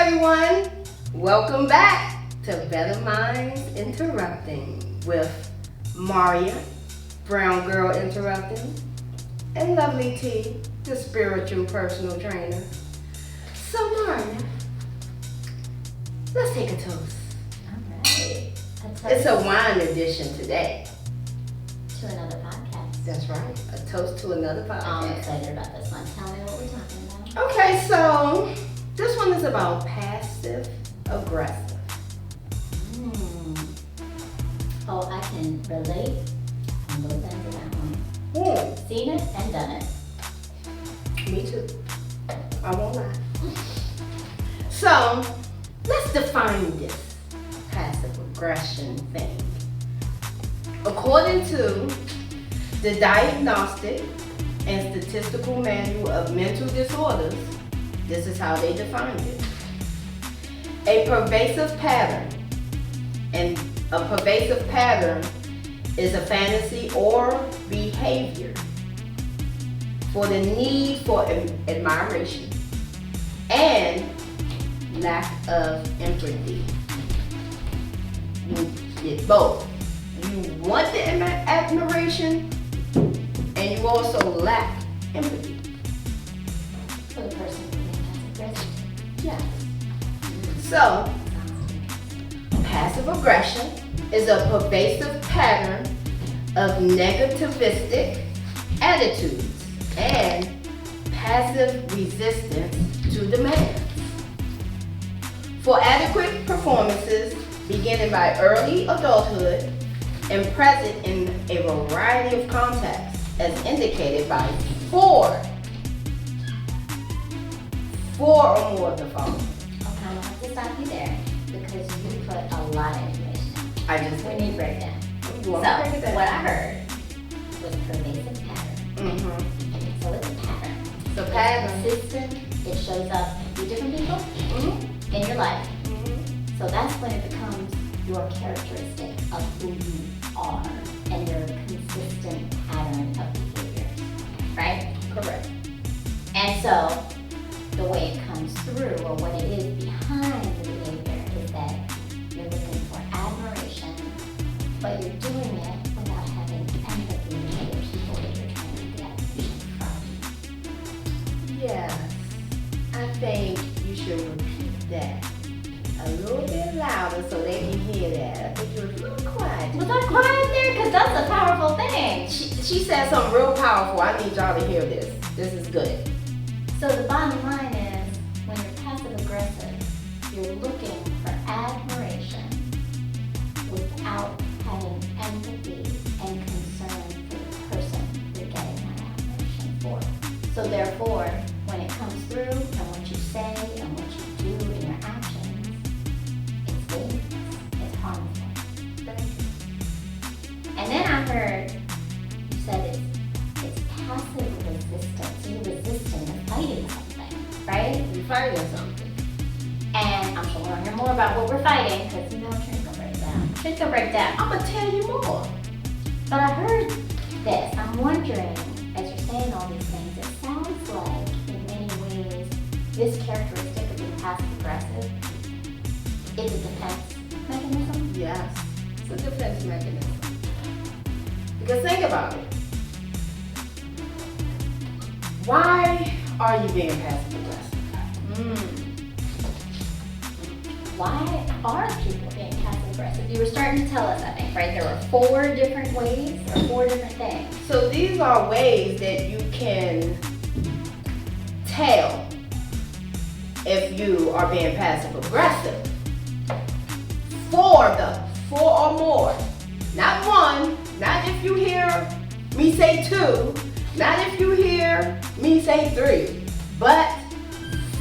everyone. Welcome back to Bettermindz Interrupting with Maria, Brown Girl Interrupting, and Lovely T, the spiritual personal trainer. So Maria, let's take a toast. All right. It's a wine edition today. To another podcast. That's right. A toast to another podcast. I'm excited about this one. Tell me what we're talking about. Okay, so this one is about passive aggressive. Oh, I can relate on both ends of that one. Seen it and done it. Me too. I won't lie. So, let's define this passive aggression thing. According to the Diagnostic and Statistical Manual of Mental Disorders, this is how they defined it. A pervasive pattern. And a pervasive pattern is a fantasy or behavior for the need for admiration and lack of empathy. You get both. You want the admiration and you also lack empathy. For the person being passive aggressive. Yes. So, passive aggression is a pervasive pattern of negativistic attitudes and passive resistance to demands. For adequate performances beginning by early adulthood and present in a variety of contexts as indicated by four or more of the following. Okay, I'm going to have to stop you there because you put a lot of information in. I just We need to break it down. You want me to break it So, down? what I heard was pervasive pattern. So it's a pattern. So It's pattern. consistent. It shows up with different people in your life. So that's when it becomes your characteristic of who you are and your consistent pattern of behavior, right? Correct. And so the way it comes through or what it is behind the behavior is that you're looking for admiration, but you're doing it without having empathy for the people that you're trying to get admiration from. Yes. I think you should repeat that a little bit louder so they can hear that. I think you were a little quiet. Was I quiet there? Because that's a powerful thing. She said something real powerful. I need y'all to hear this. This is good. So the bottom line is, when you're passive aggressive, you're looking for admiration without having empathy and concern for the person you're getting that admiration for. So therefore, when it comes through and what you say and what you do in your actions, it's dangerous, it's harmful. And then I heard you said it's passive resistance. So you're resisting and fighting something, right? You're fighting something. And I'm sure we'll hear more about what we're fighting because you know Trent's gonna break down. Trent's gonna break down. I'm going to tell you more. But I heard this. I'm wondering, as you're saying all these things, it sounds like in many ways this characteristic of being passive aggressive is a defense mechanism. Yes. It's a defense mechanism. Because think about it. Why are you being passive aggressive? Why are people being passive aggressive? You were starting to tell us, I think, right? There were 4 different ways or 4 different things. So these are ways that you can tell if you are being passive aggressive. 4 though, 4 or more. Not 1, not if you hear me say 2, not if you hear me say 3, but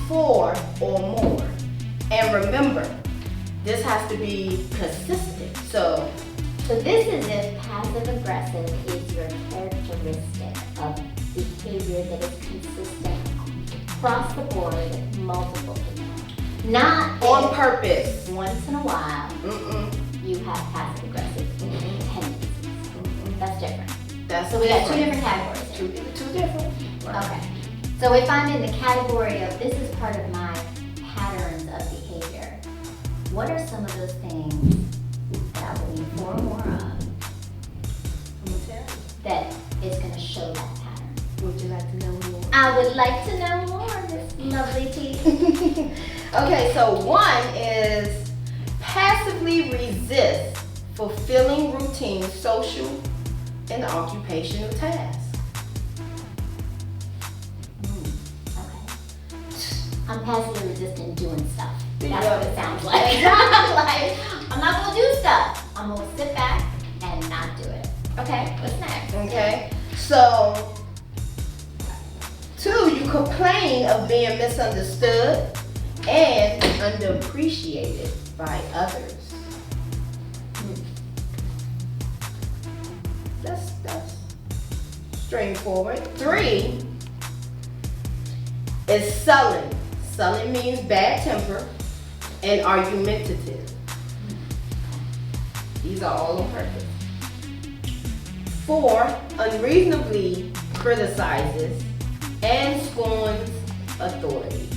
4 or more. And remember, this has to be consistent. So this is if passive aggressive is your characteristic of behavior that is consistent across the board with multiple people. Not on if purpose. once in a while you have passive aggressive tendencies. That's different. That's So we got 2 different categories. Two different. Right. Okay. So if I'm in the category of this is part of my patterns of what are some of those things that I will need more and more of that is going to show that pattern? Would you like to know more? I would like to know more, Miss Lovely T. Okay, so one is passively resist fulfilling routine, social, and occupational tasks. Okay. I'm passively resistant doing stuff. That's Yeah. what it sounds like. Like, I'm not going to do stuff. I'm going to sit back and not do it. Okay, what's next? Okay, so 2, you complain of being misunderstood and underappreciated by others. That's straightforward. 3 is sullen. Sullen means bad temper and argumentative. These are all on purpose. 4, unreasonably criticizes and scorns authority.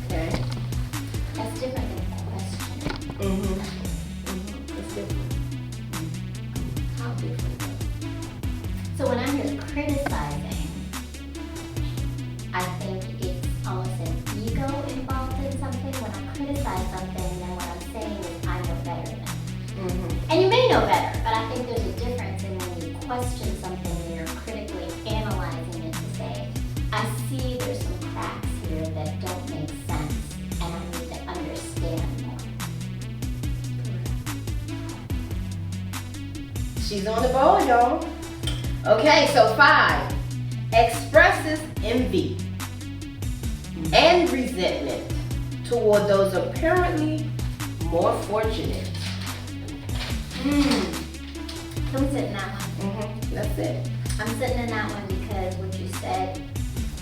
Okay. That's different than questioning. It's different. How different? So when I hear criticizing, I think it's almost an ego involved in something. When I criticize something, then what I'm saying is I know better than. And you may know better, but I think there's a difference in when you question something and you're critically analyzing it to say, I see there's some cracks here that don't make sense and I need to understand more. She's on the ball, y'all. Okay, so 5, expresses envy and resentment toward those apparently more fortunate. I'm sitting in that one. That's it. I'm sitting in that one because what you said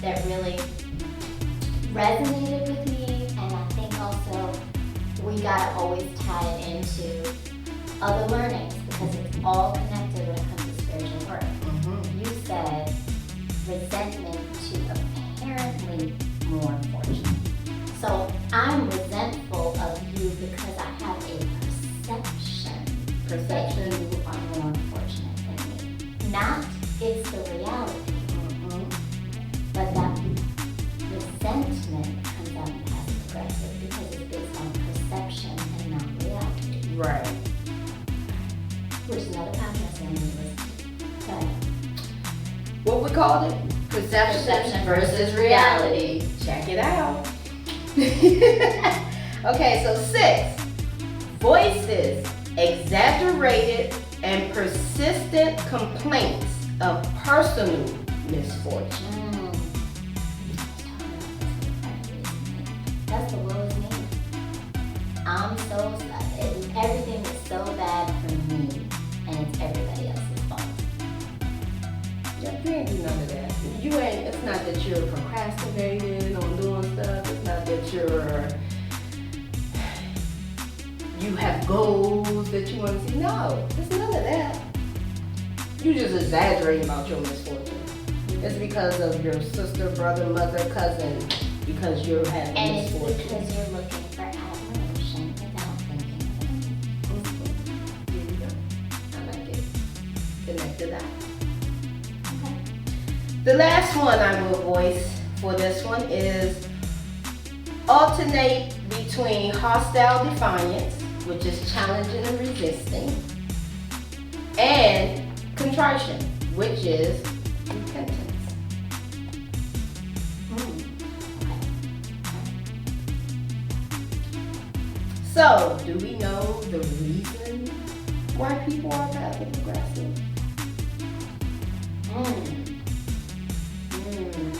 that really resonated with me, and I think also we gotta always tie it into other learnings because it's all connected when it comes to spiritual work. You said resentment to apparently more fortunate. So I'm resentful of you because I have a perception that you are more fortunate than me. Not it's the reality, but that resentment comes out in passive aggressive because it's based on perception and not reality. Right. Which is another podcast I'm going to listen. What we called it? Perception versus reality. Check it out. Okay, so 6, voices exaggerated and persistent complaints of personal misfortune. That's the lowest name. I'm so sad. Everything is so bad for me, and it's everybody else's fault. Yeah, you ain't do none of that. You ain't. It's not that you're procrastinating on doing stuff. It's not that you have goals that you want to see. No, it's none of that. You just exaggerating about your misfortune. It's because of your sister, brother, mother, cousin, because you're having misfortune. And it's because you're looking for admiration without thinking of it. There you go. I like it. Connect to that. Okay. The last one I will voice for this one is alternate between hostile defiance, which is challenging and resisting, and contrition, which is repentance. So, do we know the reason why people are passive aggressive?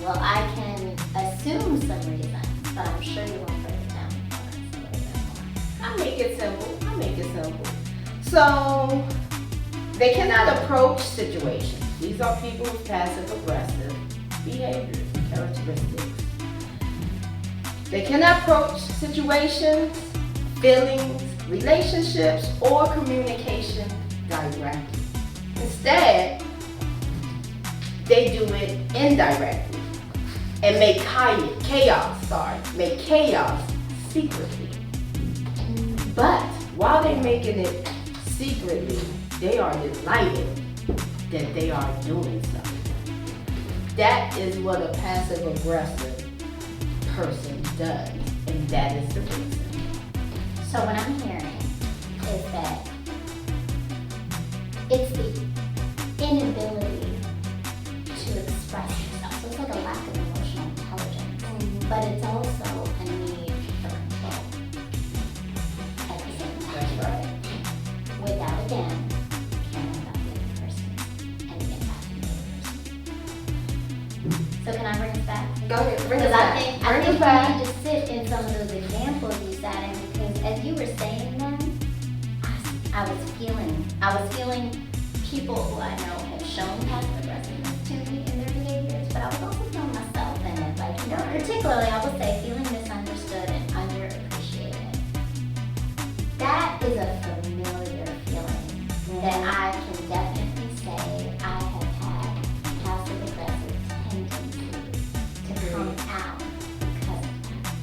Well, I can assume some reason, but I'm sure you won't break it down for us a little bit more. I'll make it simple. So, they cannot approach situations. These are people with passive aggressive behaviors, characteristics. They cannot approach situations, feelings, relationships, or communication directly. Instead, they do it indirectly and make chaos secretly. But while they're making it secretly, they are delighted that they are doing something. That is what a passive aggressive person does, and that is the reason. So what I'm hearing is that it's the inability to express yourself. So it's like a lack of emotional intelligence, but it's also a need for control at the same time. That's right. Without, again, caring about the other person and the impact on the other person. So can I bring us back? Go ahead, bring us Because back. I think we need to sit in some of those examples you sat in, because as you were saying them, I was feeling people who I know have shown passive aggressiveness to me in their behaviors, but I was also feeling myself in it. Like, particularly I would say feeling misunderstood and underappreciated. That is a familiar feeling that I can definitely say I have had passive aggressive tendencies to come out because of that.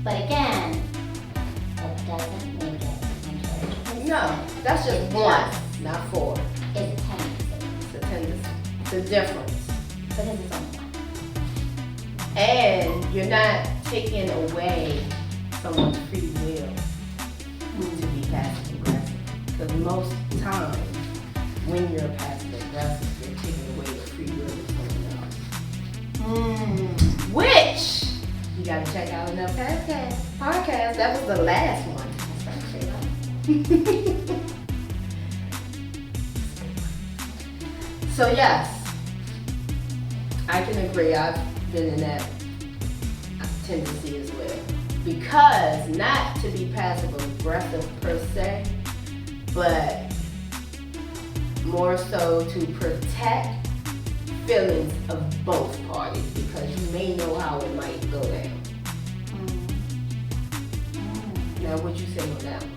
But again, that doesn't make it encouraging. No, that's just one, not four. It's a tendency. It's a tendency. It's a difference. Because it's only one. And you're not taking away someone's free will to be passive aggressive. Because most times, when you're passive aggressive, you're taking away the free will of someone else. Which you gotta check out in the podcast. That was the last one. So yes, I can agree. I've been in that tendency as well. Because not to be passive aggressive per se, but more so to protect feelings of both parties, because you may know how it might go down. Now, what you say on that one?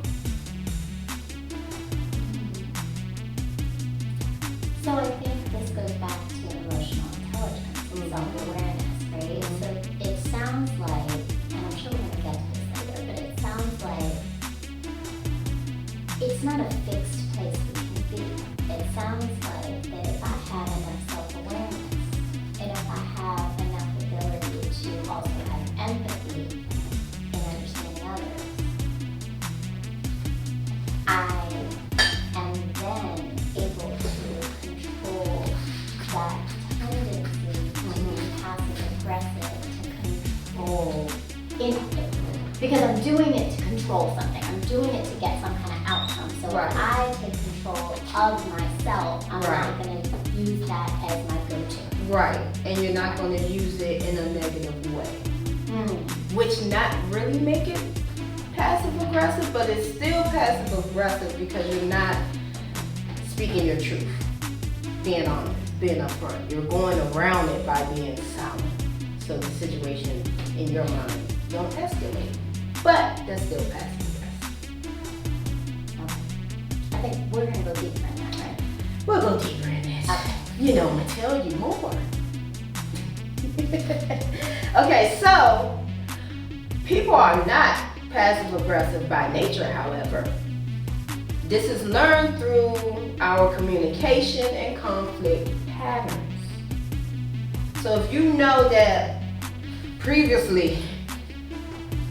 So I think this goes back to emotional intelligence and self-awareness, right? So it sounds like, and I'm sure we're going to get to this later, but it sounds like it's not a fixed place we can be. It sounds like that if I have enough self-awareness, and if I have enough ability to also have empathy in understanding others, I am then able to control that tendency to be passive aggressive, to control anything. Because I'm doing it to control something. I'm doing it to get some kind of outcome. So Right. when I take control of myself, I'm Right. not going to use that as my go-to. Right, and you're not going to use it in a negative way. Which not really make it passive aggressive, but it's still passive aggressive because you're not speaking your truth, being honest, being upfront. You're going around it by being silent. So the situation in your mind don't escalate, but that's still passive aggressive. Okay. I think we're going to go deeper in that, right? We'll go deeper in this. Okay. You know, I'm gonna tell you more. Okay, so people are not passive aggressive by nature, however. This is learned through our communication and conflict patterns. So if you know that previously,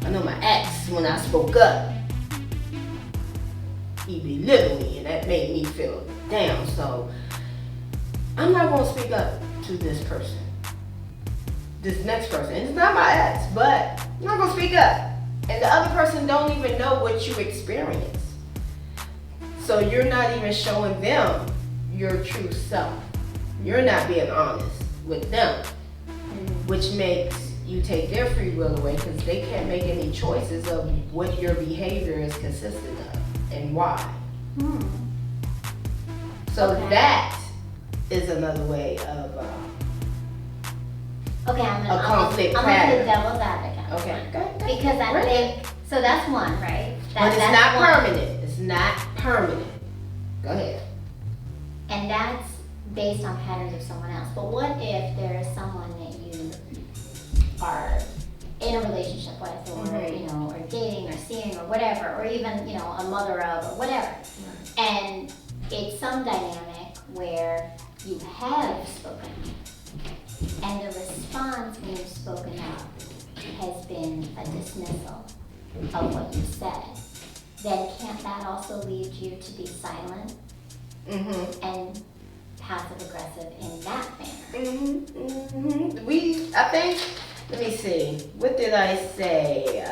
I know my ex, when I spoke up, he belittled me and that made me feel down. So I'm not going to speak up to this person, this next person. It's not my ex, but I'm not going to speak up. And the other person don't even know what you experience. So you're not even showing them your true self. You're not being honest with them, which makes you take their free will away because they can't make any choices of what your behavior is consistent of and why. So Okay. that is another way of Okay, I'm a gonna conflict I'm pattern. devil's advocate. Okay, go. Because I think so. That's one, right? But it's that's not one. permanent. It's not permanent. Go ahead. And that's based on patterns of someone else. But what if there is someone that you are in a relationship with, or Mhm. you know, whatever, or even, you know, a mother of or whatever. Right. And it's some dynamic where you have spoken and the response when you've spoken up has been a dismissal of what you said. Then can't that also lead you to be silent and passive aggressive in that manner? I think, let me see, what did I say?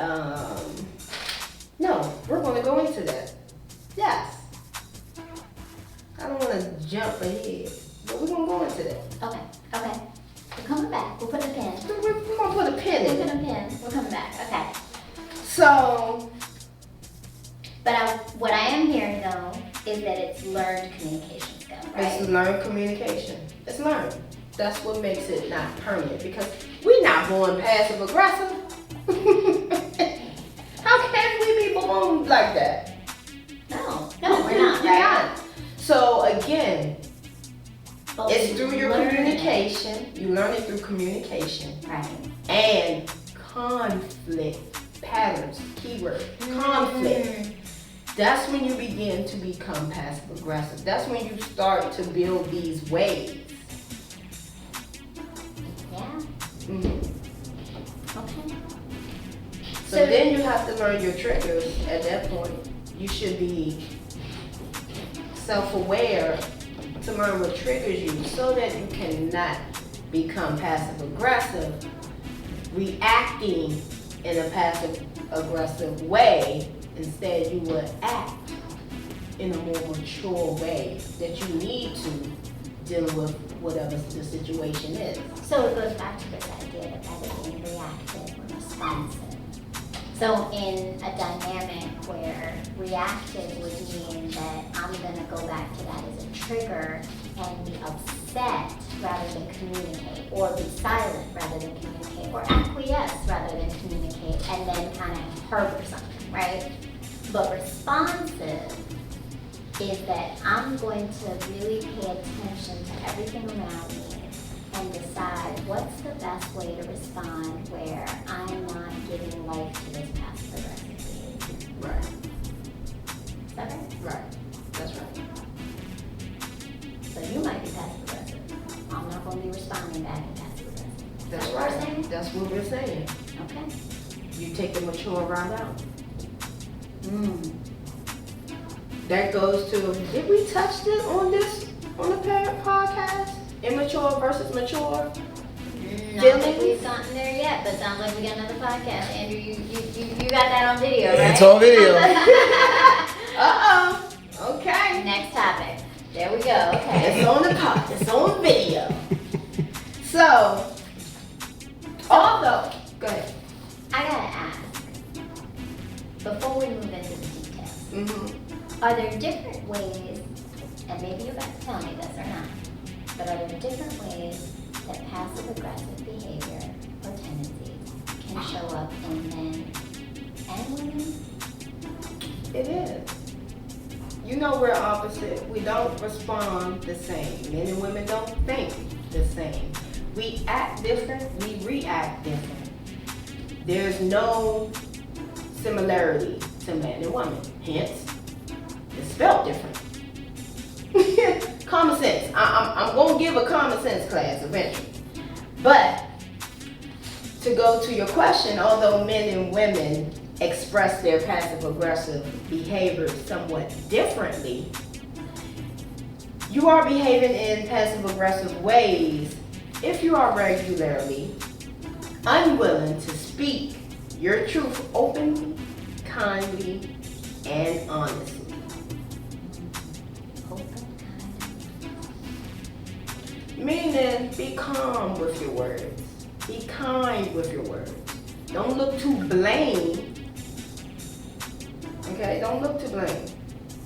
No, we're going to go into that. Yes. I don't want to jump ahead, but we're going to go into that. Okay. We're coming back. We'll put a pin. We're going to put a pin in it. We'll put a pin. We're coming back. Okay. So, but what I am hearing though is that it's learned communication skill, right? it's learned communication. It's learned. That's what makes it not permanent, because we're not born passive aggressive. How can we be born like that? No, we're not. You're Right? not. So again, But it's we through your learn it. communication. You learn it through communication Right. and conflict patterns. Keyword: conflict. That's when you begin to become passive aggressive. That's when you start to build these ways. Yeah. Okay. So then you have to learn your triggers at that point. You should be self-aware to learn what triggers you so that you cannot become passive aggressive, reacting in a passive aggressive way. Instead, you would act in a more mature way that you need to deal with whatever the situation is. So it goes back to this idea that rather being reactive or responsive. So in a dynamic where reactive would mean that I'm going to go back to that as a trigger and be upset rather than communicate, or be silent rather than communicate, or acquiesce rather than communicate, and then kind of harbor something, right? But responsive is that I'm going to really pay attention to everything around me and decide what's the best way to respond where I'm not giving life to this passive aggressive behavior. Right. Is that right? Right. That's right. So you might be passive aggressive. I'm not going to be responding back in passive aggressive. That's Is that what we're right. saying? That's what we're saying. Okay. You take the mature route out. That goes to, did we touch this on the parent podcast? Immature versus mature? I don't think we've gotten there yet, but sounds like we got another podcast. Andrew, you got that on video, right? It's on video. Uh-oh. Okay. Next topic. There we go. Okay. It's on the pod. It's on video. So, although, go ahead. I gotta ask, before we move into the details, are there different ways, and maybe you're about to tell me this or not, but are there different ways that passive-aggressive behavior or tendencies can show up in men and women? It is. You know we're opposite. We don't respond the same. Men and women don't think the same. We act different. We react different. There's no similarity to man and woman. Hence, it's spelled different. Common sense. I'm going to give a common sense class eventually. But to go to your question, although men and women express their passive-aggressive behaviors somewhat differently, you are behaving in passive-aggressive ways if you are regularly unwilling to speak your truth openly, kindly, and honestly. Meaning, be calm with your words. Be kind with your words. Don't look to blame. Okay, don't look to blame.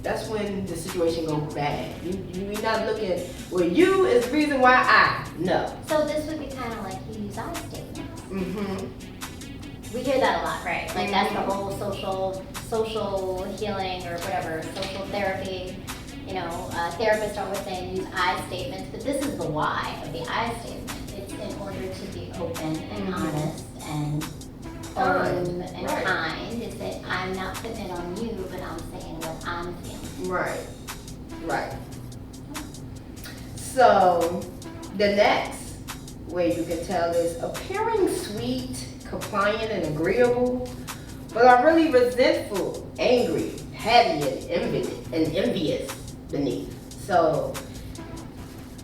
That's when the situation goes bad. You're not looking, well, you is the reason why I. No. So this would be kind of like you use I statements. Mm-hmm. We hear that a lot, right? Like that's the whole social healing or whatever, social therapy. You know, therapists are always saying use I statements, but this is the why of the I statement. It's in order to be open and honest and firm and kind. Is that I'm not putting it on you, but I'm saying what I'm feeling. Right. So the next way you can tell is appearing sweet, compliant, and agreeable, but are really resentful, angry, heavy, and envious beneath. So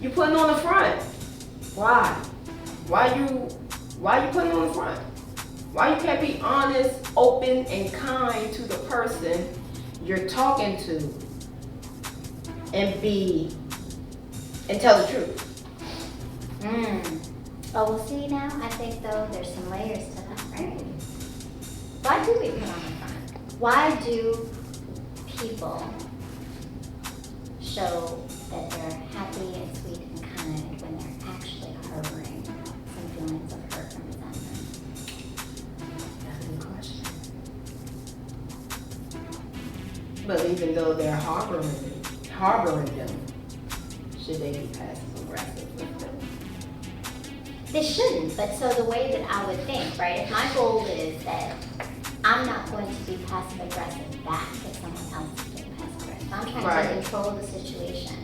you putting on the front. Why? Why you putting on the front? Why you can't be honest, open, and kind to the person you're talking to and tell the truth? Oh, well, see now, I think though there's some layers to that, right? Why do we put on the front? Why do people show that they're happy and sweet and kind when they're actually harboring some feelings of hurt and resentment? That's a good question. But even though they're harboring them, should they be passive aggressive with them? They shouldn't, but so the way that I would think, right, if my goal is that I'm not going to be passive aggressive back if someone else is being passive aggressive, I'm trying to control the situation,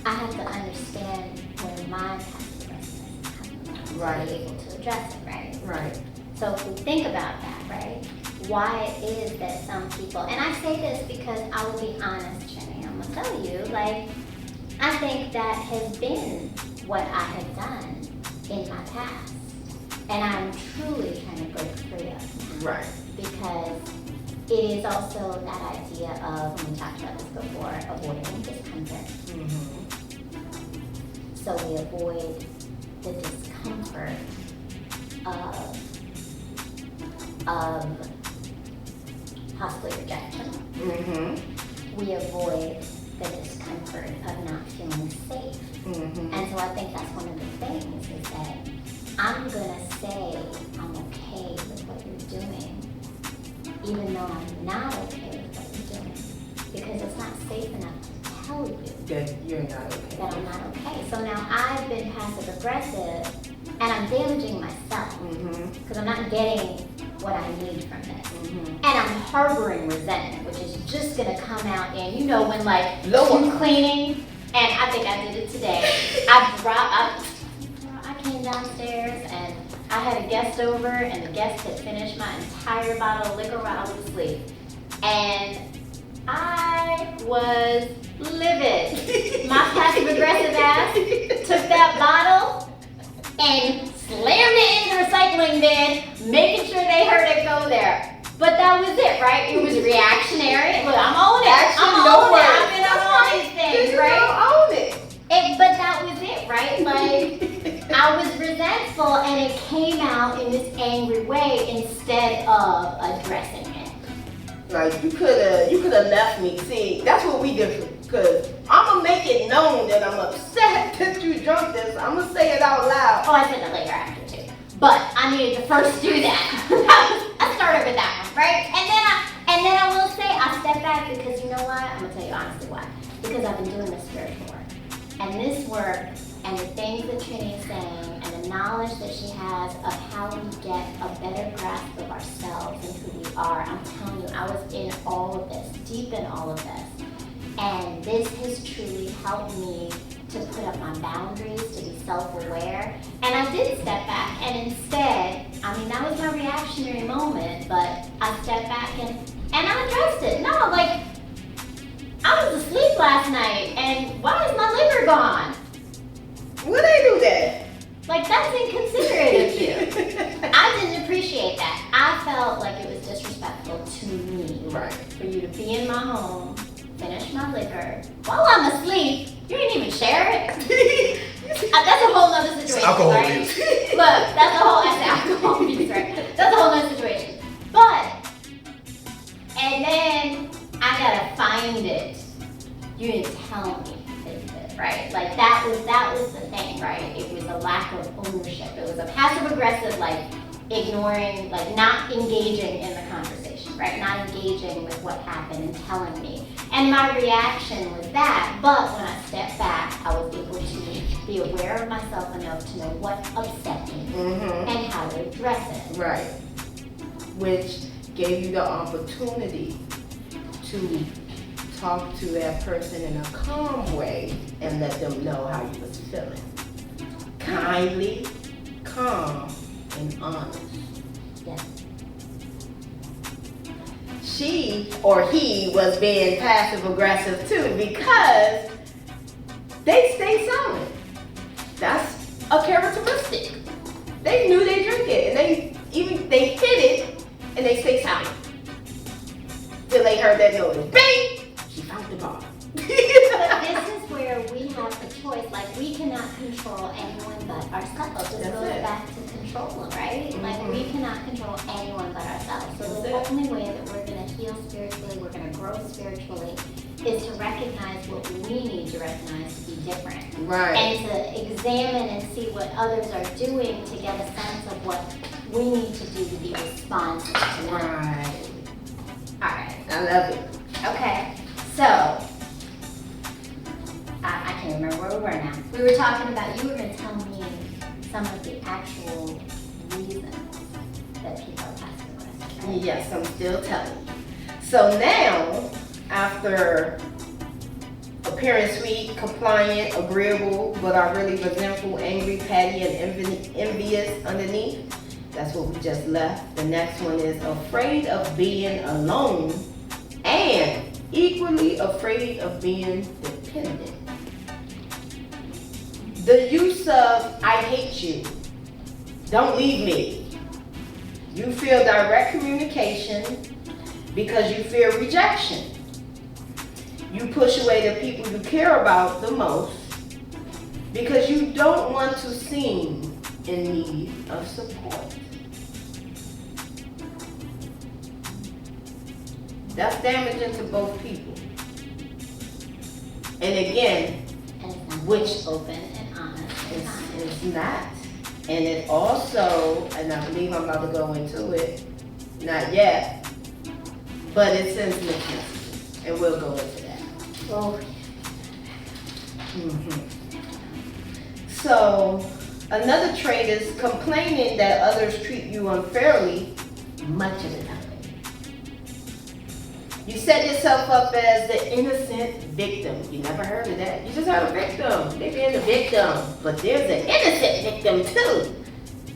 I have to understand where my passive aggressiveness is coming from to be able to address it, right? Right. So if we think about that, right, why it is that some people, and I say this because I will be honest, Jenny, I'm going to tell you, like, I think that has been what I have done in my past. And I'm truly trying to break free of now. Right. Because it is also that idea of, and we talked about this before, avoiding discomfort. So we avoid the discomfort of possibly rejection. We avoid the discomfort of not feeling safe. And so I think that's one of the things is that I'm gonna say I'm okay with what you're doing, even though I'm not okay with what you're doing, because it's not safe enough to tell you that you're not okay. That I'm not okay. So now I've been passive aggressive, and I'm damaging myself because I'm not getting what I need from this. And I'm harboring resentment, which is just gonna come out in, you know, when like you cleaning, and I think I did it today. I came downstairs and I had a guest over, and the guest had finished my entire bottle of liquor while I was asleep. And I was livid. My passive aggressive ass took that bottle and slammed it in the recycling bin, making sure they heard it go there. But that was it, right? It was reactionary. Look, I'm on it. I've been on all these things, right? Own it. But that was it, right? Like, I was resentful, and it came out in this angry way instead of addressing it. Like, you could have left me. See, that's what we did, because I'm going to make it known that I'm upset that you drunk this. I'm going to say it out loud. Oh, I said it later after, too. But I needed to first do that. I started with that one, right? And then I will say, I step back because you know why? I'm going to tell you honestly why. Because I've been doing this spiritual work. And this work, and the things that Trini is saying, and the knowledge that she has of how we get a better grasp of ourselves and who we are, I'm telling you, I was in all of this, deep in all of this. And this has truly helped me to put up my boundaries, to be self-aware. And I did step back, and instead, I mean, that was my reactionary moment, but I stepped back and I addressed it. No, like, I was asleep last night, and why is my liver gone? Would they do that? Like, that's inconsiderate of you. I didn't appreciate that. I felt like it was disrespectful to me. Right. For you to be in my home, finish my liquor, while I'm asleep, you didn't even share it. That's a whole other situation, alcohol right? abuse. Look, that's a whole, I said alcohol abuse, right? That's a whole other situation. But, and then I gotta find it. You didn't tell me that you did, right? Like that was the thing, right? It was a lack of ownership. It was a passive aggressive, like ignoring, like not engaging in the conversation, right? Not engaging with what happened and telling me. And my reaction was that, but when I stepped back, I was able to be aware of myself enough to know what upset me and how to address it. Right. Which gave you the opportunity to talk to that person in a calm way and let them know how you was feeling. Kindly, calm, and honest. Yes. She or he was being passive aggressive too because they stay silent. That's a characteristic. They knew they drink it and they hit it and they stay silent. Till they heard that noise. Bang! She found the ball. But this is where we have a choice. Like, we cannot control anyone but ourselves. This goes back to control, right? Mm-hmm. Like, we cannot control anyone but ourselves. So the only way that we're going to heal spiritually, we're going to grow spiritually, is to recognize what we need to recognize to be different. Right. And to examine and see what others are doing to get a sense of what we need to do to be responsive to them. Right. Alright. I love it. Okay, so I can't remember where we were now. We were talking about, you were going to tell me some of the actual reasons that people are passive aggressive, right? Yes, I'm still telling you. So now, after appearing sweet, compliant, agreeable, but are really resentful, angry, petty, and envious underneath, that's what we just left. The next one is afraid of being alone and equally afraid of being dependent. The use of I hate you, don't leave me. You feel direct communication because you fear rejection. You push away the people you care about the most because you don't want to seem in need of support. That's damaging to both people. And again, And it's not which open and honest. it's not. And it also, and I believe I'm about to go into it, not yet, but it sends mixed messages. And we'll go into that. Oh, So, another trait is complaining that others treat you unfairly much of the time. You set yourself up as the innocent victim. You never heard of that. You just heard a victim. They being the victim. But there's an innocent victim too.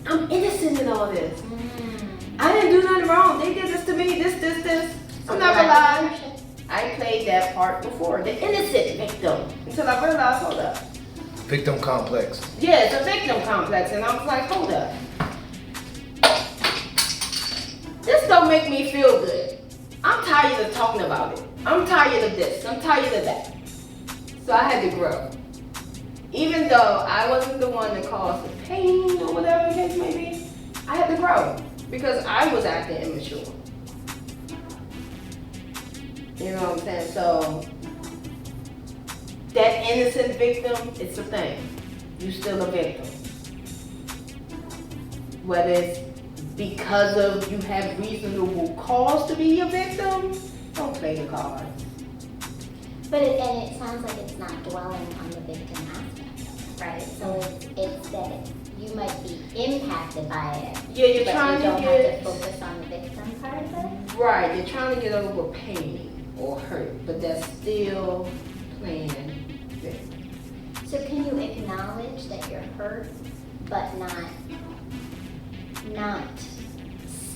I'm innocent in all this. I didn't do nothing wrong. They did this to me, this. I'm not gonna lie. I played that part before, the innocent victim, until I realized, hold up. Victim complex. Yeah, it's a victim complex, and I was like, hold up. This don't make me feel good. I'm tired of talking about it. I'm tired of this. I'm tired of that. So I had to grow. Even though I wasn't the one that caused the pain or whatever the case may be, I had to grow because I was acting immature. You know what I'm saying? So that innocent victim, it's a thing. You still a victim. Whether it's because of you have reasonable cause to be a victim, don't play the cards. but it sounds like it's not dwelling on the victim aspect of it, right? So it's that you might be impacted by it. Yeah, you're but trying you don't to get have to focus on the victim part of it. right. You're trying to get over pain or hurt, but that's still playing victim. So can you acknowledge that you're hurt, but not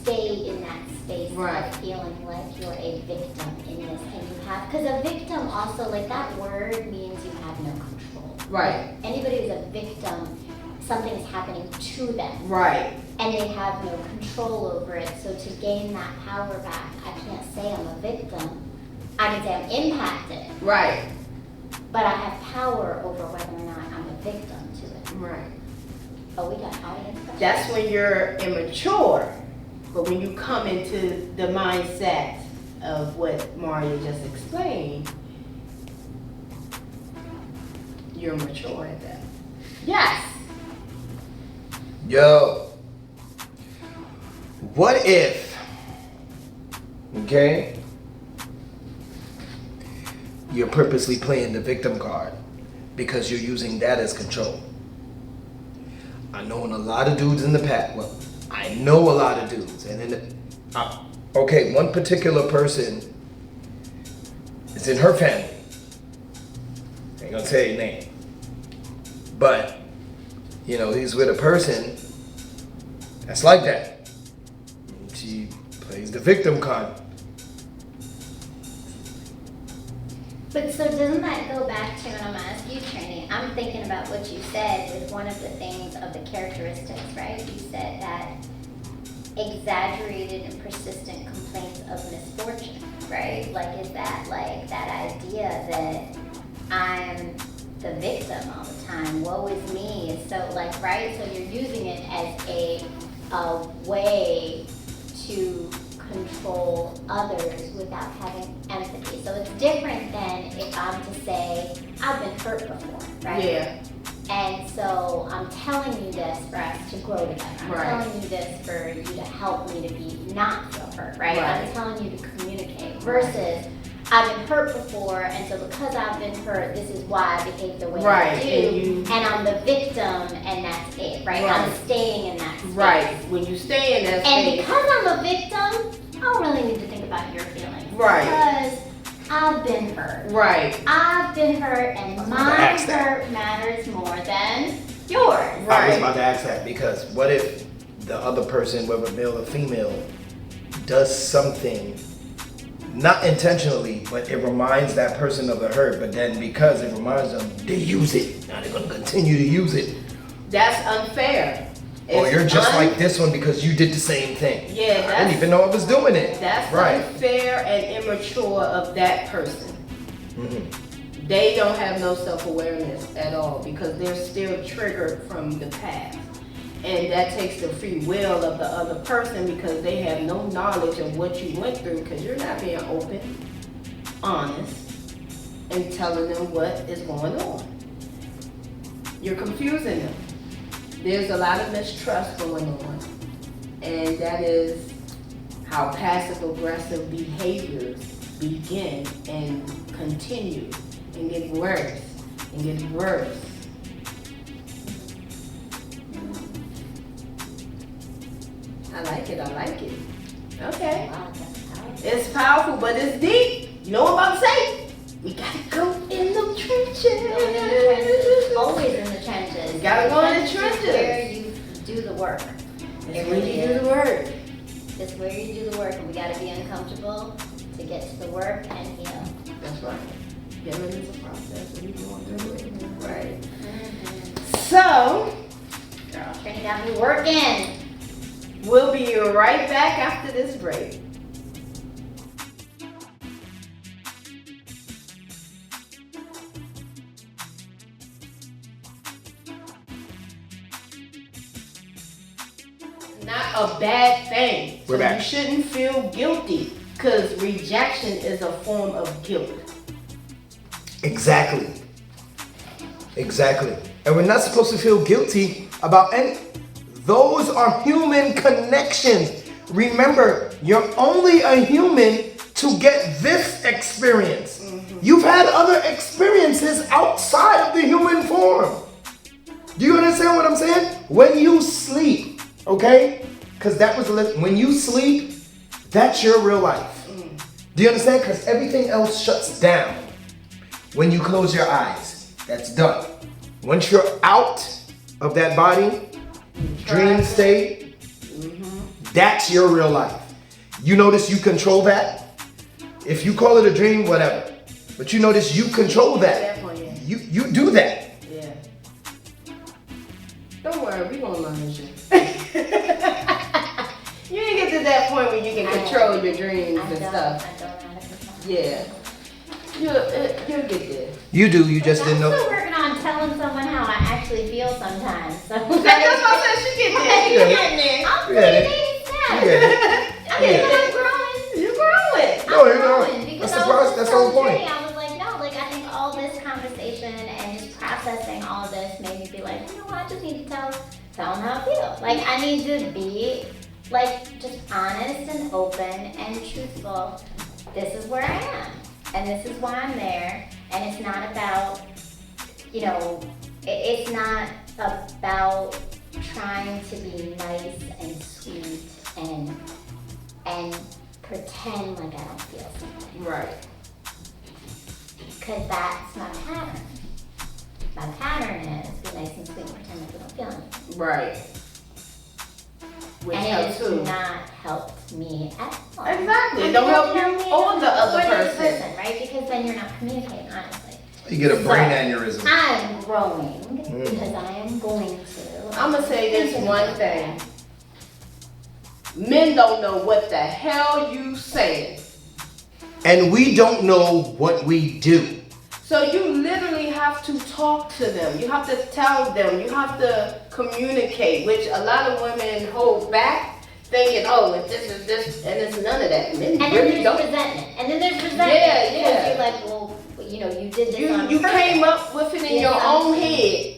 stay in that space Right. of feeling like you're a victim in this, and you have, because a victim also, like, that word means you have no control. Right. Like, anybody who's a victim, something's happening to them, Right. and they have no control over it. So to gain that power back, I can't say I'm a victim. I can say I'm impacted, Right. but I have power over whether or not I'm a victim to it. Right. Oh, we got audience questions? That's when you're immature. But when you come into the mindset of what Maria just explained, you're mature at that. Yes. Yo. What if, okay, you're purposely playing the victim card because you're using that as control? I know a lot of dudes in the past. Well, I know a lot of dudes, and in the, okay, one particular person It's in her family. Ain't gonna tell your name. But, you know, he's with a person that's like that. She plays the victim card. But so doesn't that go back to, and I'm gonna ask you, Trini, I'm thinking about what you said with one of the things of the characteristics, right? You said that exaggerated and persistent complaints of misfortune, right? Like, is that like that idea that I'm the victim all the time, woe is me, is so like, right? So you're using it as a way to control others without having empathy. So it's different than if I'm to say, I've been hurt before, right? Yeah. And so I'm telling you this for us to grow together. I'm Right. telling you this for you to help me to be not feel hurt, right? Right. I'm telling you to communicate versus I've been hurt before, and so because I've been hurt, this is why I behave the way Right, I and do, you- and I'm the victim, and that's it, right? Right. I'm staying in that space. Right. When you stay in that And space. because I'm a victim, I don't really need to think about your feelings. Right. Because I've been hurt. Right. I've been hurt, and my ask that. hurt matters more than yours. I was Right. about to ask that because what if the other person, whether male or female, does something not intentionally, but it reminds that person of the hurt, but then because it reminds them, they use it. Now they're gonna continue to use it. That's unfair. Or It's you're just like this one because you did the same thing. Yeah, I didn't that's- even know I was doing it. That's right. unfair and immature of that person. Mhm. They don't have no self-awareness at all because they're still triggered from the past. And that takes the free will of the other person because they have no knowledge of what you went through because you're not being open, honest, and telling them what is going on. You're confusing them. There's a lot of mistrust going on. And that is how passive-aggressive behaviors begin and continue and get worse and get worse. I like it, I like it. Okay. Wow, that's powerful. It's powerful, but it's deep. You know what I'm about to say? We gotta go in the trenches. Go in the trenches. Always in the trenches. You gotta go in the Is trenches. where you do the work. It's when you do the work. It's where you do the work, and we gotta be uncomfortable to get to the work and heal. That's right. Healing is a process, and we going through it. Right. Mm-hmm. So, Girl, Trini got me working. we'll be right back after this break. Not a bad thing. We're So back. you shouldn't feel guilty because rejection is a form of guilt. Exactly. Exactly. And we're not supposed to feel guilty about any. Those are human connections. Remember, you're only a human to get this experience. You've had other experiences outside of the human form. Do you understand what I'm saying? When you sleep, okay? Because that was when you sleep, that's your real life. Do you understand? Because everything else shuts down when you close your eyes. That's done. Once you're out of that body, dream state, that's your real life. You notice you control that. If you call it a dream, whatever. But you notice you control that. You do that. Yeah. Don't worry, we gonna learn this. You ain't get to that point where you can control your dreams and stuff. I don't know how to control. Yeah. You'll get there. You do, you just didn't I'm know. still working on telling someone how I actually feel sometimes. So That's what I said, she get there. You getting there. I'm Yeah. pretty baby steps. I mean, Yeah. I'm growing. You growing. No, you're I'm growing. growing because That's the I was process, that's just the whole so point. free. I was like, no, like I think all this conversation and just processing all of this made me be like, you know what, I just need to tell them how I feel. Like I need to be like just honest and open and truthful. This is where I am. And this is why I'm there. And it's not about, you know, it's not about trying to be nice and sweet and pretend like I don't feel something. Right. because that's my pattern. My pattern is be nice and sweet and pretend like we don't feel anything. Right. Which And it helps has too. not helped me at all. Exactly. It don't help you or the other person. Right? Because then you're not communicating honestly. You get a brain aneurysm. I'm growing because I am going to. I'm gonna say this one thing. Men don't know what the hell you saying. And we don't know what we do. So you literally have to talk to them. You have to tell them. You have to communicate, which a lot of women hold back, thinking, oh, if this is this, and it's none of that. Men And then really there's don't. resentment. And then there's resentment. Yeah, because yeah. you're like, well, you know, you did this on You purpose. came up with it in Yeah, your own head.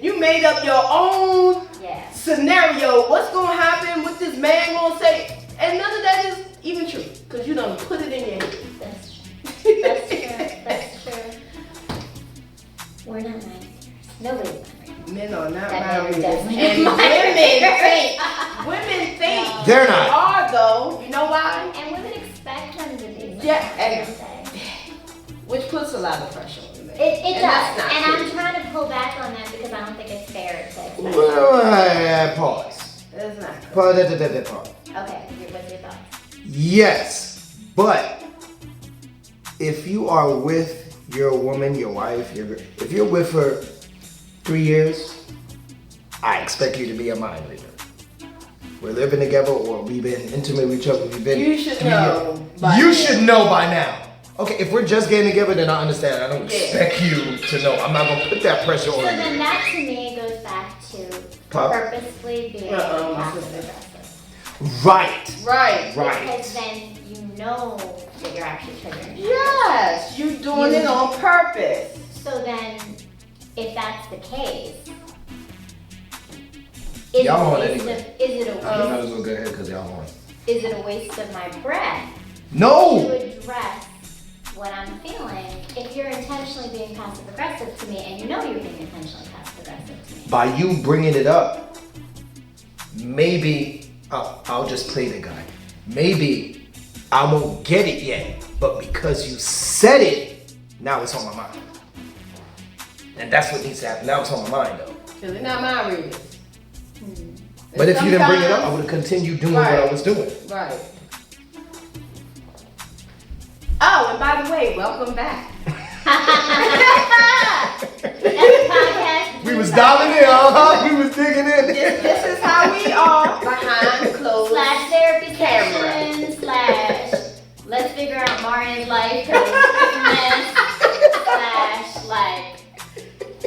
You made up your own Yeah. scenario. What's gonna happen? What this man gonna say? And none of that is even true, because you done put it in your head. That's true. That's true. That's true. We're not mind readers. Nobody's mind readers. Men are not That mind man readers. definitely And not women think They're they not. are though. You know why? And women expect them to be. Yeah, and- every day. Which puts a lot of pressure on men. It And does. that's not And cool. I'm trying to pull back on that because I don't think it's fair to expect. Pause. That's not cool. Pause. Okay, what's your thoughts? Yes, but if you are with your woman, your wife, if you're with her 3 years, I expect you to be a mind reader. We're living together, or we've been intimate with each other. We've been. You should 3 know years. by You now. should know by now. Okay, if we're just getting together, then I understand. I don't Yeah. expect you to know. I'm not gonna put that pressure So on then you. that to me goes back to Pop. purposely being passive aggressive. Right. Right. Because then you know that you're actually triggering. Yes, you doing it on purpose. So then, if that's the case, is it Y'all a on waste anyway. of is it a Might waste as well go ahead because y'all on. is it a waste of my breath to No. address what I'm feeling if you're intentionally being passive aggressive to me and you know you're being intentionally passive aggressive to me? By you bringing it up, maybe I'll just play the guy. Maybe I won't get it yet, but because you said it, now it's on my mind. And that's what needs to happen. Now it's on my mind, though. Because they're not mind readers. But if you didn't bring it up, I Sometimes- would have continued doing what I was doing. Right. Oh, and by the way, welcome back. We was dialing in, we was digging in. This is how we are behind closed. Slash therapy Camera. session, slash let's figure out Marian's life because it's a mess, slash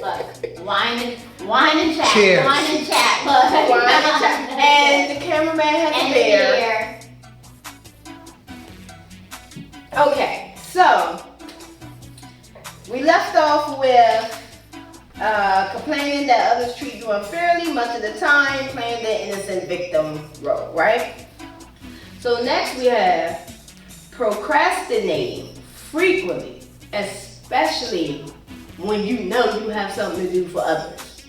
like, look, wine and chat, Cheers. wine and chat, look. Wine and chat. And the cameraman has And a the beer. Okay, so we left off with complaining that others treat you unfairly much of the time, playing the innocent victim role, right? So next we have procrastinating frequently, especially when you know you have something to do for others.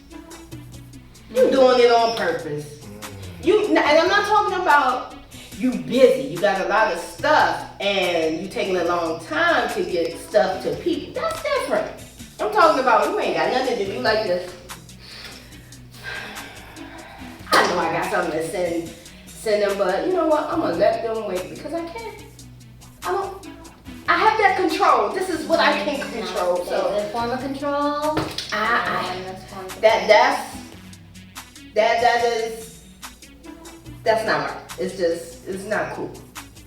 You doing it on purpose. And I'm not talking about you busy, you got a lot of stuff, and you taking a long time to get stuff to people. That's different. I'm talking about you ain't got nothing to do. You like this. I know I got something to send them, but you know what? I'm gonna let them wait because I can't. I have that control. This is what I can control. So the form of control. that's not right. It's not cool.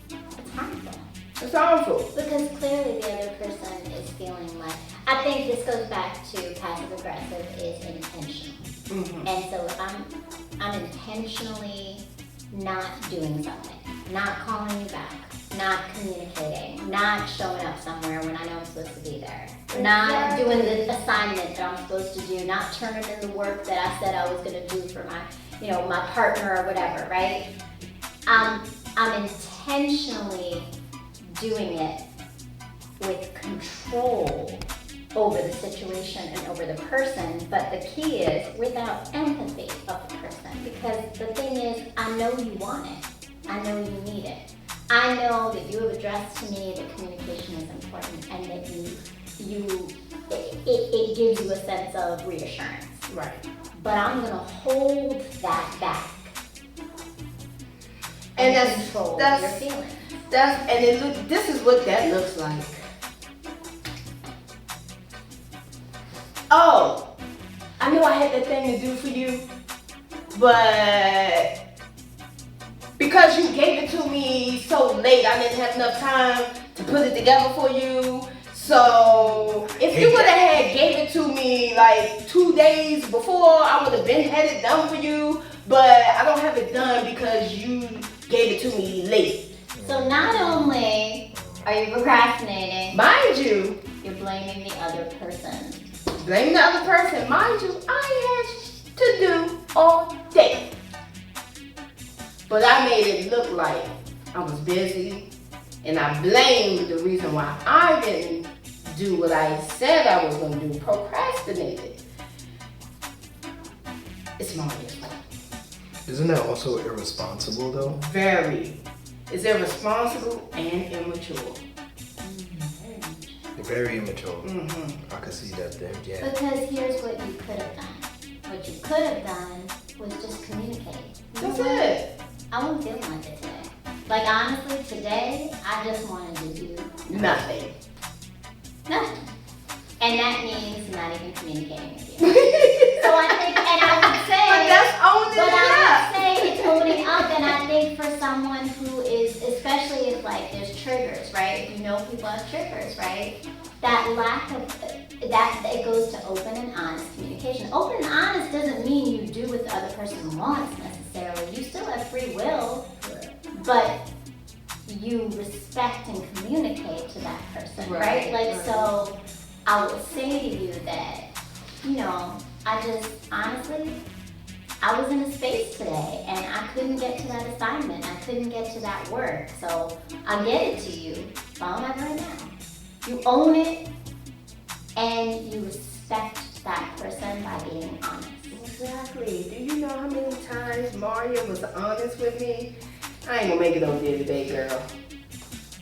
It's harmful. It's harmful. Because clearly the other person is feeling like, I think this goes back to passive aggressive is intentional. Mm-hmm. And so if I'm intentionally not doing something, not calling you back, not communicating, not showing up somewhere when I know I'm supposed to be there, not doing the assignment that I'm supposed to do, not turning in the work that I said I was going to do for my partner or whatever, right? I'm intentionally doing it with control over the situation and over the person, but the key is without empathy of the person, because the thing is, I know you want it, I know you need it, I know that you have addressed to me that communication is important and that it gives you a sense of reassurance. Right. But I'm gonna hold that back. And control that's your feelings. This is what that looks like. Oh, I know I had that thing to do for you, but because you gave it to me so late, I didn't have enough time to put it together for you. So if you would have had gave it to me like 2 days before, I would have been had it done for you. But I don't have it done because you gave it to me late. So not only are you procrastinating, Mind you, you're blaming the other person. blame the other person. Mind you, I had to do all day. But I made it look like I was busy, and I blamed the reason why I didn't do what I said I was going to do, procrastinated. It's Maria's fault. Isn't that also irresponsible though? Very. It's irresponsible and immature. Very immature. Mm-hmm. I can see that there, yeah. Because here's what you could have done. What you could have done was just communicate. That's it. I wasn't feeling like it today. Like honestly, today I just wanted to do Nothing. nothing. And that means not even communicating with you. So I think, and I would say, But that's owning but it I up. would say it's opening up, and I think for someone who is, especially if like there's triggers, right? If you know people have triggers, right? That lack of, that it goes to open and honest communication. Open and honest doesn't mean you do what the other person wants necessarily. You still have free will, but you respect and communicate to that person, right? Like, so I would say to you that, you know, I just, honestly, I was in a space today and I couldn't get to that assignment. I couldn't get to that work. So I get it to you, but I don't have it right now. You own it and you respect that person by being honest. Exactly. Do you know how many times Maria was honest with me? I ain't gonna make it over there today, girl.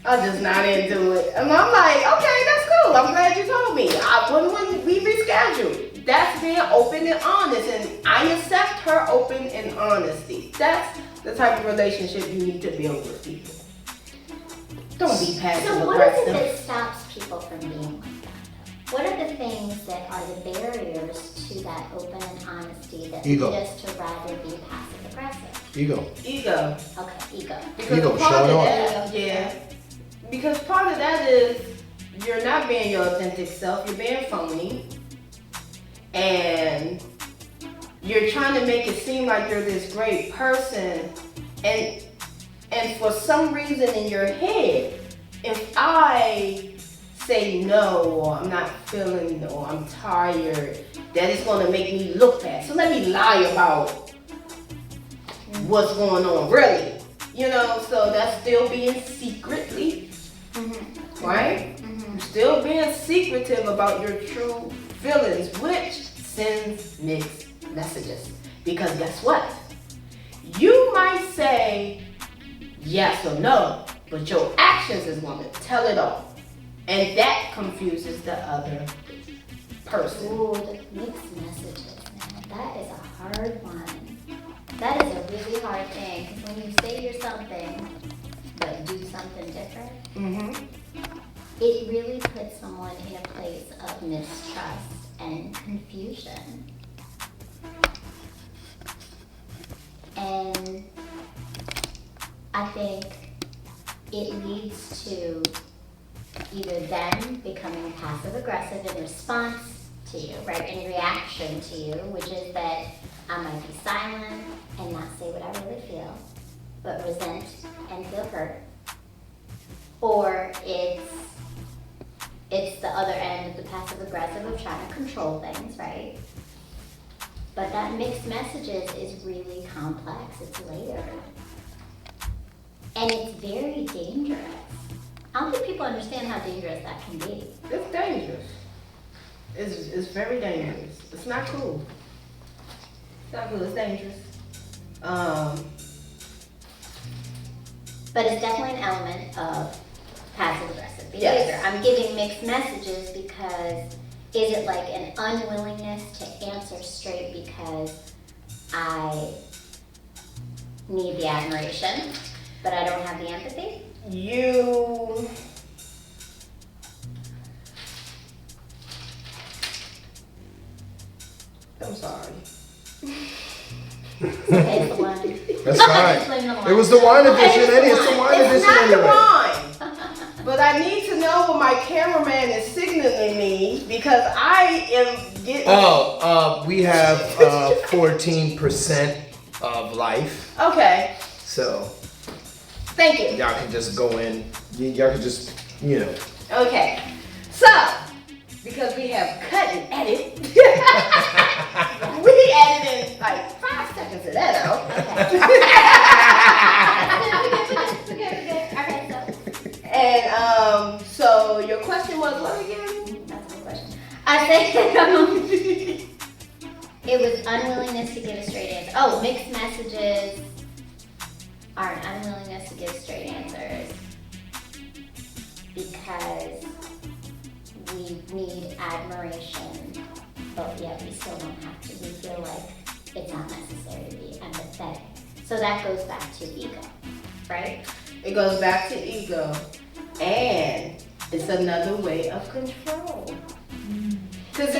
I'm just not into it. And I'm like, okay, that's cool. I'm glad you told me. When we rescheduled. That's being open and honest. And I accept her open and honesty. That's the type of relationship you need to build with people. Don't be passive So what is it aggressive. that stops people from being like that? What are the things that are the barriers to that open and honesty that Ego. lead us to rather be passive aggressive? Ego. Ego. Okay, ego. Because Ego, part show of it off. that, yeah. Because part of that is you're not being your authentic self, you're being phony. And you're trying to make it seem like you're this great person. And for some reason in your head, if I say no, or I'm not feeling, or I'm tired, that is going to make me look bad. So let me lie about what's going on, really. You know, so that's still being secretly, right? Still being secretive about your true feelings, which sends mixed messages. Because guess what? You might say yes or no, but your actions is going to tell it all. And that confuses the other person. Ooh, the mixed messages, man. That is a hard one. That is a really hard thing, because when you say you're something, but do something different, it really puts someone in a place of mistrust and confusion. And I think it leads to either them becoming passive aggressive in response to you, right, in reaction to you, which is that I might be silent and not say what I really feel, but resent and feel hurt. Or it's the other end of the passive aggressive of trying to control things, right? But that mixed messages is really complex, it's layered. And it's very dangerous. I don't think people understand how dangerous that can be. It's dangerous. It's very dangerous. It's not cool. It's not cool. It's dangerous. But it's definitely an element of passive aggressive Yes. behavior. I'm giving mixed messages because is it like an unwillingness to answer straight because I need the admiration, but I don't have the empathy? I'm sorry. Okay, it's the wine. That's fine. It was the wine edition, and it's the wine It's edition not the anyway. wine. But I need to know what my cameraman is signaling me because I am getting. We have 14% of life. Okay. So Thank you. y'all can just go in. Y'all can just, you know. Okay. So, because we have cut and edit, we added in like 5 seconds of that out. Okay. Alright, And so your question was what again? that's the question. I said it was unwillingness to give a straight answer. Oh, mixed messages are an unwillingness to give straight answers because we need admiration, but yet we still don't have to. We feel like it's not necessary to be empathetic. So that goes back to ego, right? It goes back to ego, and it's another way of control. Cause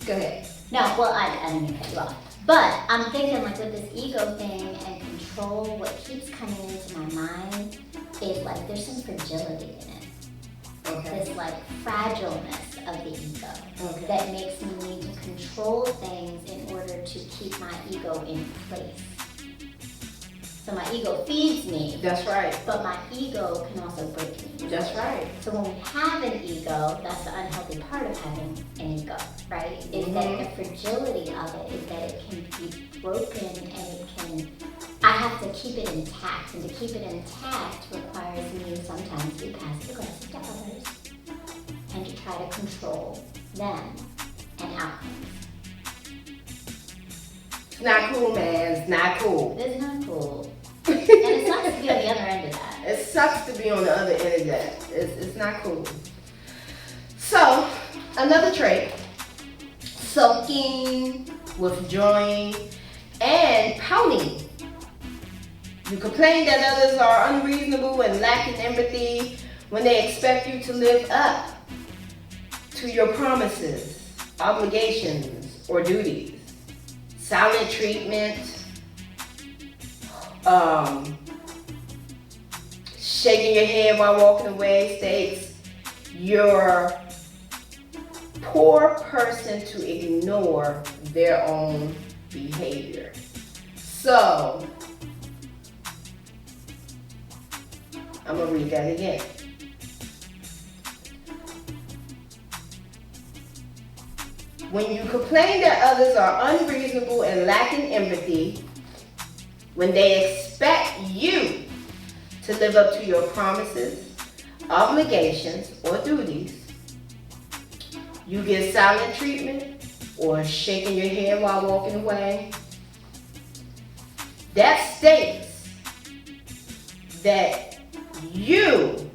go ahead. No, well, I didn't mean to cut you off. But I'm thinking like with this ego thing and control, what keeps coming into my mind is like there's some fragility in it. Okay. This like fragileness of the ego Okay. that makes me need to control things in order to keep my ego in place. So my ego feeds me, That's right. but my ego can also break me. That's right. So when we have an ego, that's the unhealthy part of having an ego, right? Is that the fragility of it is that it can be broken and I have to keep it intact. And to keep it intact requires me sometimes to be passive aggressive to others and to try to control them and outcomes. It's not cool, man. It's not cool. It's not cool. And it sucks to be on the other end of that. It sucks to be on the other end of that. It's not cool. So, another trait, sulking, withdrawing, and pouting. You complain that others are unreasonable and lacking empathy when they expect you to live up to your promises, obligations, or duties. Silent treatment, shaking your head while walking away states you're poor person to ignore their own behavior. So, I'm gonna read that again. When you complain that others are unreasonable and lacking empathy, when they expect you to live up to your promises, obligations, or duties, you get silent treatment or shaking your head while walking away, that states that you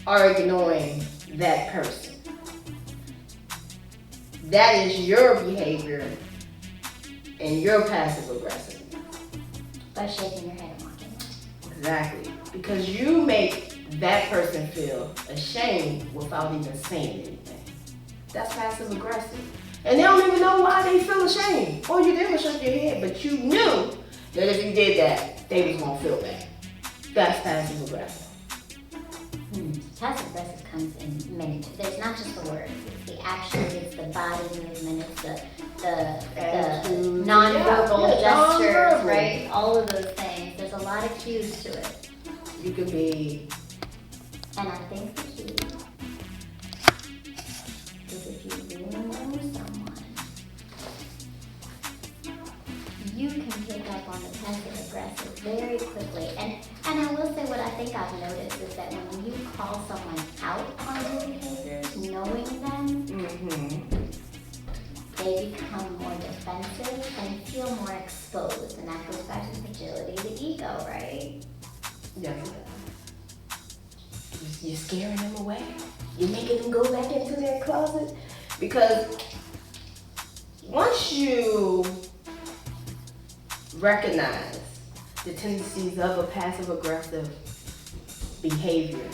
are ignoring that person. That is your behavior and your passive aggressiveness. By shaking your head and walking away. Exactly. Because you make that person feel ashamed without even saying anything. That's passive aggressive. And they don't even know why they feel ashamed. All you did was shake your head, but you knew that if you did that, they was gonna feel bad. That's passive aggressive. Passive aggressive comes in many. There's not just the words. It's the actions. It's the body movement. It's the Attitude. non-verbal Yeah, gestures, non-verbal. right? All of those things. There's a lot of cues to it, You could be, and I think the key is if you really know someone, you can pick up on the passive aggressive very quickly. And I will say what I think I've noticed is that when you call someone out on their behaviors, knowing them, they become more defensive and feel more exposed. And that goes back to fragility of the ego, right? Yes, it does. You're scaring them away. You're making them go back into their closet. Because once you recognize the tendencies of a passive-aggressive behavior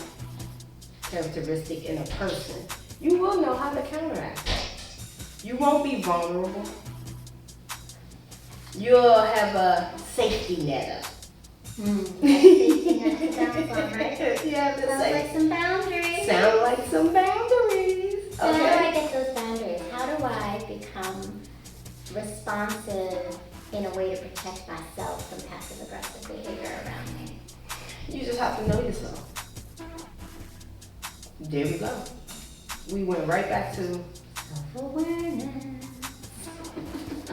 characteristic in a person, you will know how to counteract it. You won't be vulnerable. You'll have a safety net up. Safety net to bounce on, right? Yeah, Sounds like some boundaries. Sound like some boundaries. So how do I Okay. get those boundaries? How do I become responsive in a way to protect myself from passive aggressive behavior around me? You just have to know yourself. There we go. We went right back to Self-awareness.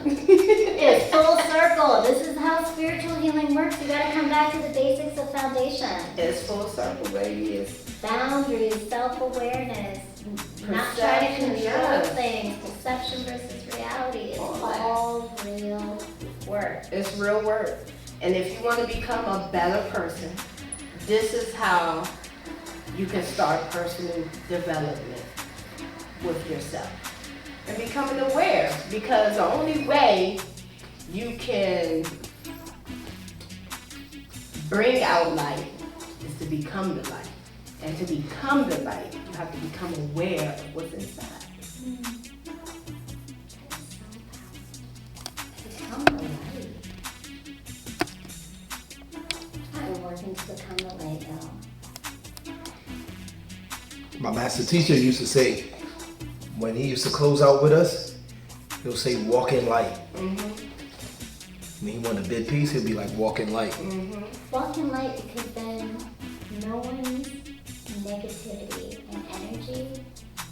It's full circle. This is how spiritual healing works. You gotta come back to the basics of foundation. it's full circle, baby. It's Boundaries, self-awareness, not trying to Perception, control yes. things, perception versus reality. It's All that. all real work. It's real work. And if you want to become a better person, this is how you can start personal development with yourself. And becoming aware, because the only way you can bring out light is to become the light. And to become the light, you have to become aware of what's inside. Become the light. I'm working to become the light now. My master teacher used to say, when he used to close out with us, he'll say, walk in light. When he wanted a big piece, he'll be like, walk in light. Walk in light, because then no one's negativity and energy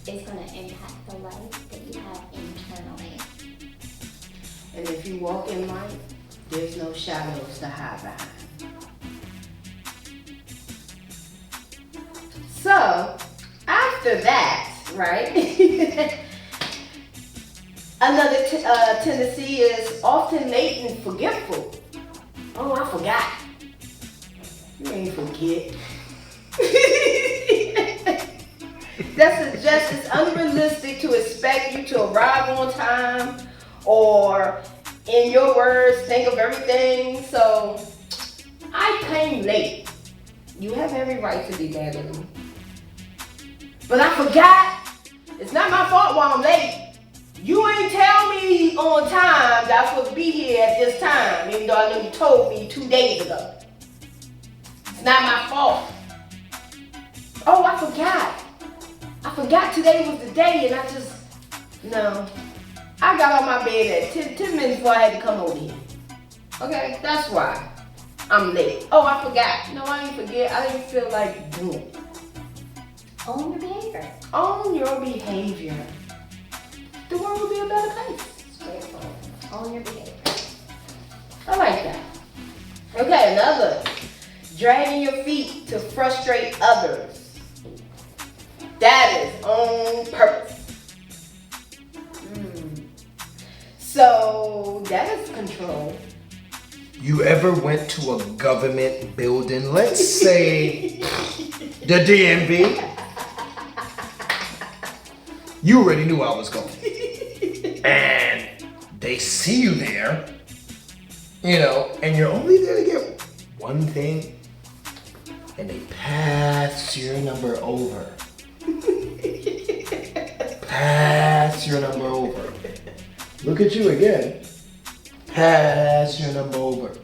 is going to impact the light that you have internally. And if you walk in light, there's no shadows to hide behind. So, after that, right? Another tendency is often late and forgetful. Oh, I forgot. You ain't forget. It's unrealistic to expect you to arrive on time, or in your words, think of everything. So, I came late. You have every right to be mad at me. But I forgot. It's not my fault why I'm late. You ain't tell me on time that I'm supposed to be here at this time, even though I know you told me 2 days ago. It's not my fault. Oh, I forgot. I forgot today was the day, and no. I got on my bed at 10 minutes before I had to come over here. Okay, that's why I'm late. Oh, I forgot. No, I didn't forget. I didn't feel like doing it. Own your behavior. Own your behavior. The world will be a better place. Straightforward. Own your behavior. I like that. Okay, another. Dragging your feet to frustrate others. That is on purpose. So that is control. You ever went to a government building, let's say the DMV? You already knew I was going. And they see you there, and you're only there to get one thing, and they pass your number over. Pass your number over. Look at you again. Pass your number over.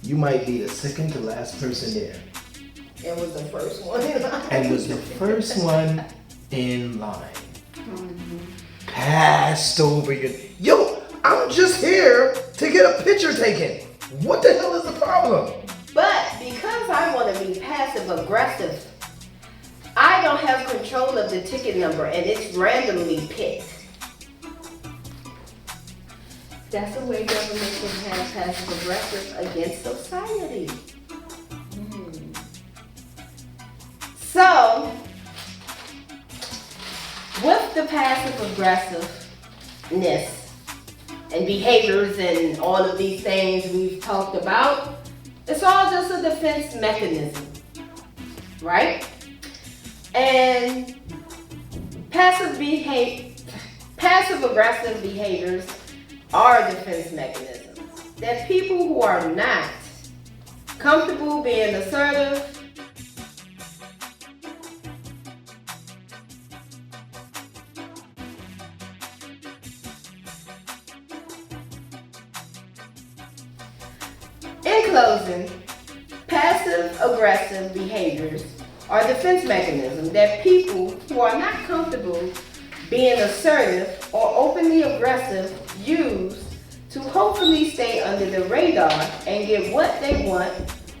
You might be the second to last person there. And was the first one in line. And was the first one in line. Passed over your... Yo, I'm just here to get a picture taken. What the hell is the problem? But because I want to be passive aggressive, I don't have control of the ticket number, and it's randomly picked. That's the way government can have passive aggressive against society. So, with the passive aggressiveness and behaviors and all of these things we've talked about, it's all just a defense mechanism. right? And passive aggressive behaviors are defense mechanisms that people who are not comfortable being assertive In closing, passive aggressive behaviors are defense mechanisms that people who are not comfortable being assertive or openly aggressive use to hopefully stay under the radar and get what they want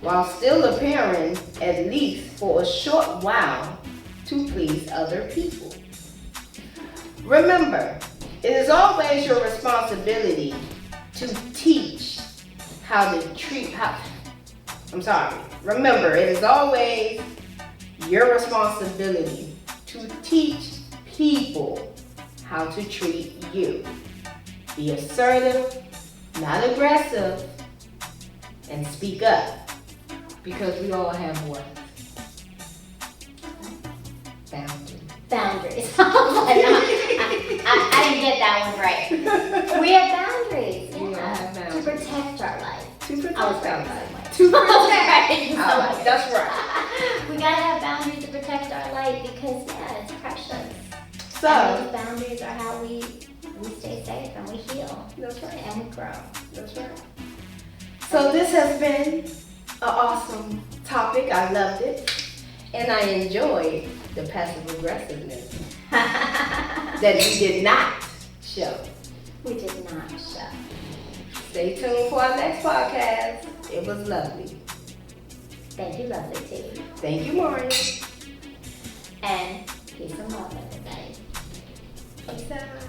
while still appearing, at least for a short while, to please other people. Remember, it is always your responsibility to teach Remember, it is always your responsibility to teach people how to treat you. Be assertive, not aggressive, and speak up. Because we all have what? Boundaries. I didn't get that one right. We have boundaries. We all have boundaries. To protect our life. To protect I was our right, life. by the way. To protect. That's right. We gotta have boundaries to protect our life because it's precious. So and those boundaries are how we stay safe and we heal. That's right. And we grow. That's right. So this has been an awesome topic. I loved it. And I enjoyed the passive aggressiveness that we did not show. We did not show. Stay tuned for our next podcast. It was lovely. Thank you, lovely tea. Thank you, Maureen. And peace and love, everybody. Peace out.